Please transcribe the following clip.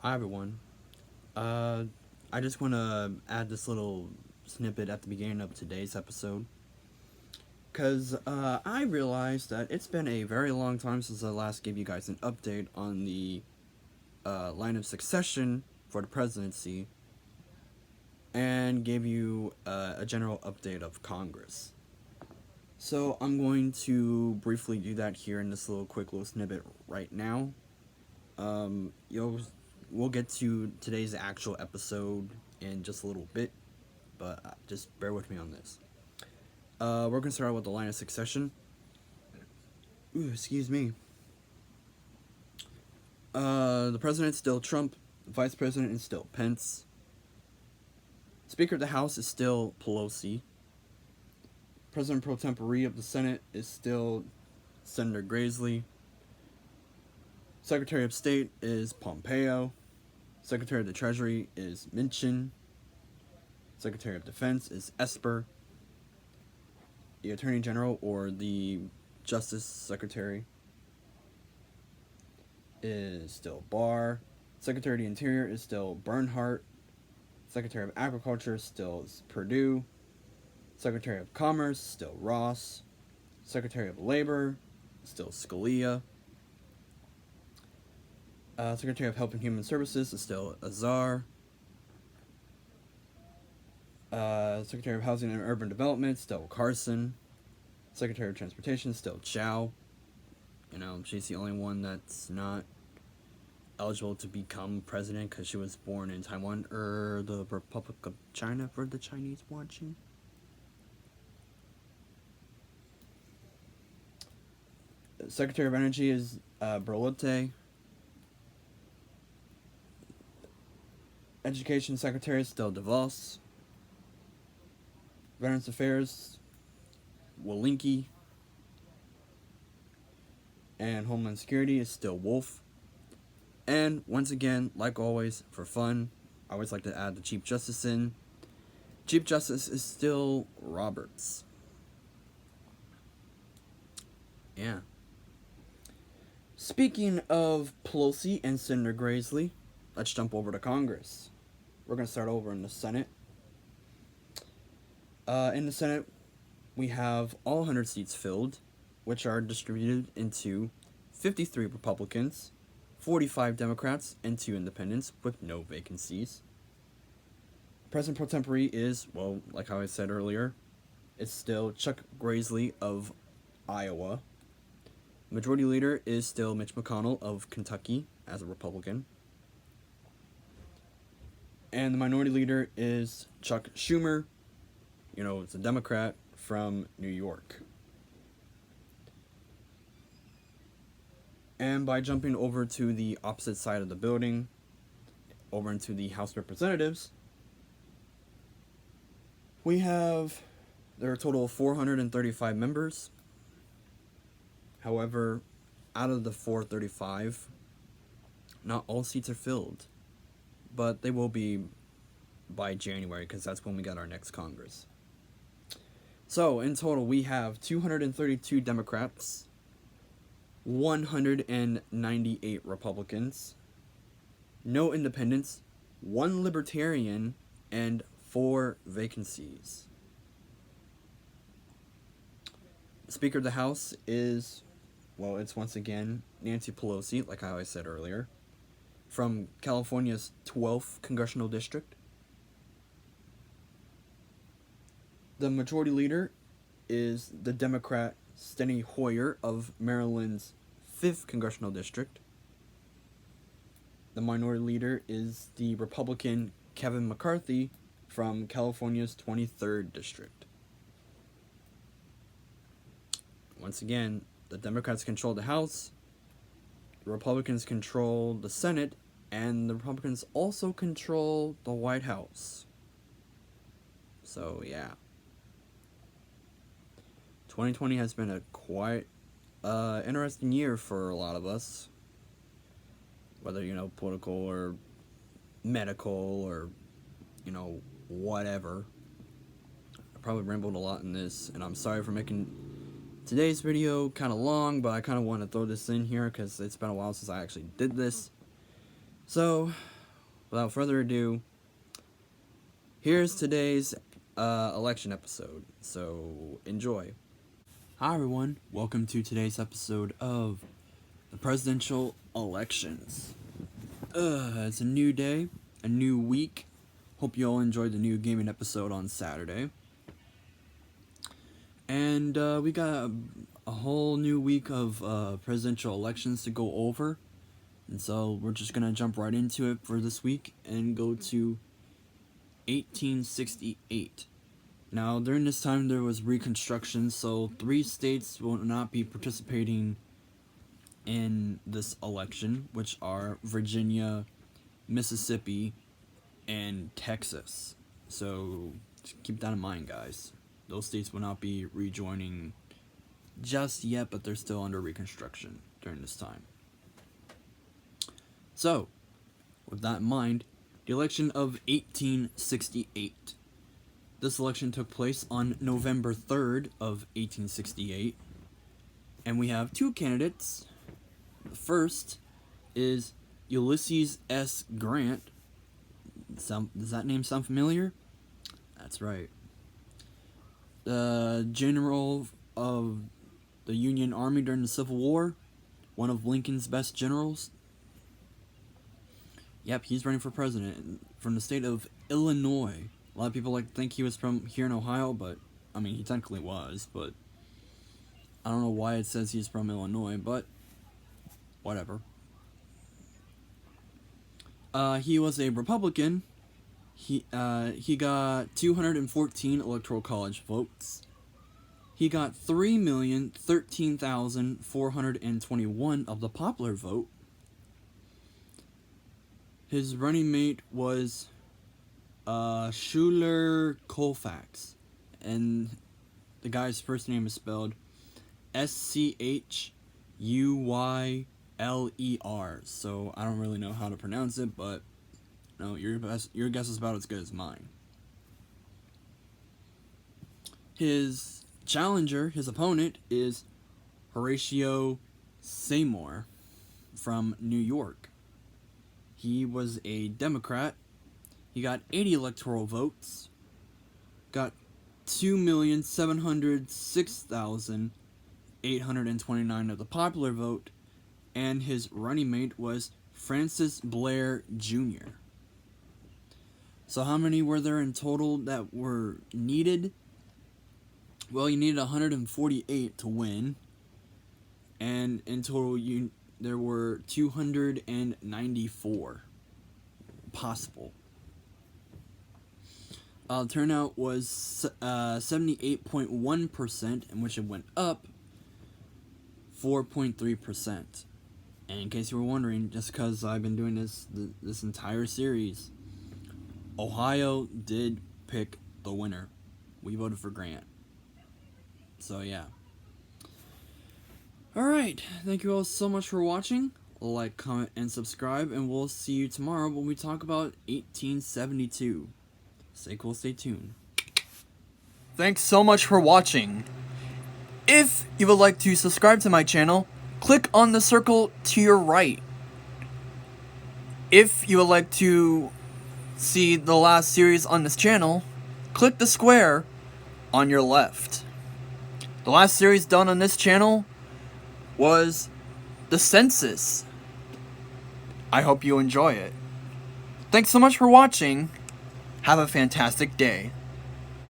Hi everyone. Uh, I just want to add this little snippet at the beginning of today's episode. Because I realized that it's been a very long time since I last gave you guys an update on the line of succession for the presidency and gave you a general update of Congress. So I'm going to briefly do that here in this quick little snippet right now. We'll get to today's actual episode in just a little bit, but just bear with me on this. We're gonna start out with the line of succession. Ooh, excuse me. The president's still Trump. The vice president is still Pence. Speaker of the House is still Pelosi. President pro tempore of the Senate is still Senator Grassley. Secretary of State is Pompeo. Secretary of the Treasury is Mnuchin. Secretary of Defense is Esper. The Attorney General or the Justice Secretary is still Barr. Secretary of the Interior is still Bernhardt. Secretary of Agriculture still is Perdue. Secretary of Commerce still Ross. Secretary of Labor still Scalia. Secretary of Health and Human Services is still Azar. Secretary of Housing and Urban Development still Carson. Secretary of Transportation still Chow. She's the only one that's not eligible to become president because she was born in Taiwan or the Republic of China for the Chinese watching. Secretary of Energy is Berlotte. Education Secretary is still DeVos. Veterans Affairs, Walensky. And Homeland Security is still Wolf. And once again, like always, for fun, I always like to add the Chief Justice in. Chief Justice is still Roberts. Yeah. Speaking of Pelosi and Senator Grassley, let's jump over to Congress. We're going to start over in the Senate. In the Senate, we have all 100 seats filled, which are distributed into 53 Republicans, 45 Democrats, and 2 independents, with no vacancies. President pro tempore is, well, like how I said earlier, it's still Chuck Grassley of Iowa. Majority Leader is still Mitch McConnell of Kentucky as a Republican. And the Minority Leader is Chuck Schumer, it's a Democrat from New York. And by jumping over to the opposite side of the building, over into the House of Representatives, there are a total of 435 members. However, out of the 435, not all seats are filled, but they will be by January because that's when we got our next Congress. So, in total, we have 232 Democrats, 198 Republicans, no independents, 1 Libertarian, and 4 vacancies. The Speaker of the House is, well, it's once again Nancy Pelosi, like how I said earlier, from California's 12th Congressional District. The Majority Leader is the Democrat Steny Hoyer of Maryland's 5th Congressional District. The Minority Leader is the Republican Kevin McCarthy from California's 23rd District. Once again, the Democrats control the House, the Republicans control the Senate, and the Republicans also control the White House. So, yeah. 2020 has been a quite interesting year for a lot of us. Whether, political or medical or, whatever. I probably rambled a lot in this, and I'm sorry for making today's video kind of long, but I kind of want to throw this in here because it's been a while since I actually did this. So, without further ado, here's today's election episode. So enjoy. Hi everyone, welcome to today's episode of the presidential elections. It's a new day, a new week. Hope you all enjoyed the new gaming episode on Saturday. And we got a whole new week of presidential elections to go over. And so we're just going to jump right into it for this week and go to 1868. Now, during this time there was Reconstruction, so 3 states will not be participating in this election, which are Virginia, Mississippi, and Texas. So keep that in mind, guys. Those states will not be rejoining just yet, but they're still under Reconstruction during this time. So, with that in mind, the election of 1868. This election took place on November 3rd of 1868, and we have 2 candidates. The first is Ulysses S. Grant. Does that name sound familiar? That's right. The general of the Union Army during the Civil War, one of Lincoln's best generals. Yep, he's running for president from the state of Illinois. A lot of people think he was from here in Ohio, but I mean, he technically was, but I don't know why it says he's from Illinois, but whatever. He was a Republican. He got 214 electoral college votes. He got 3,013,421 of the popular vote. His running mate was Schuyler Colfax, and the guy's first name is spelled Schuyler. So I don't really know how to pronounce it, but no, your guess is about as good as mine. His challenger, his opponent, is Horatio Seymour from New York. He was a Democrat. He got 80 electoral votes, got 2,706,829 of the popular vote, and his running mate was Francis Blair Jr. So how many were there in total that were needed? Well, you needed 148 to win, and in total there were 294 possible. Turnout was 78.1%, in which it went up 4.3%. And in case you were wondering, just because I've been doing this entire series, Ohio did pick the winner. We voted for Grant. So yeah. Alright, thank you all so much for watching. Like, comment, and subscribe, and we'll see you tomorrow when we talk about 1872. Stay cool, stay tuned. Thanks so much for watching. If you would like to subscribe to my channel, click on the circle to your right. If you would like to see the last series on this channel, click the square on your left. The last series done on this channel was the census. I hope you enjoy it. Thanks so much for watching. Have a fantastic day.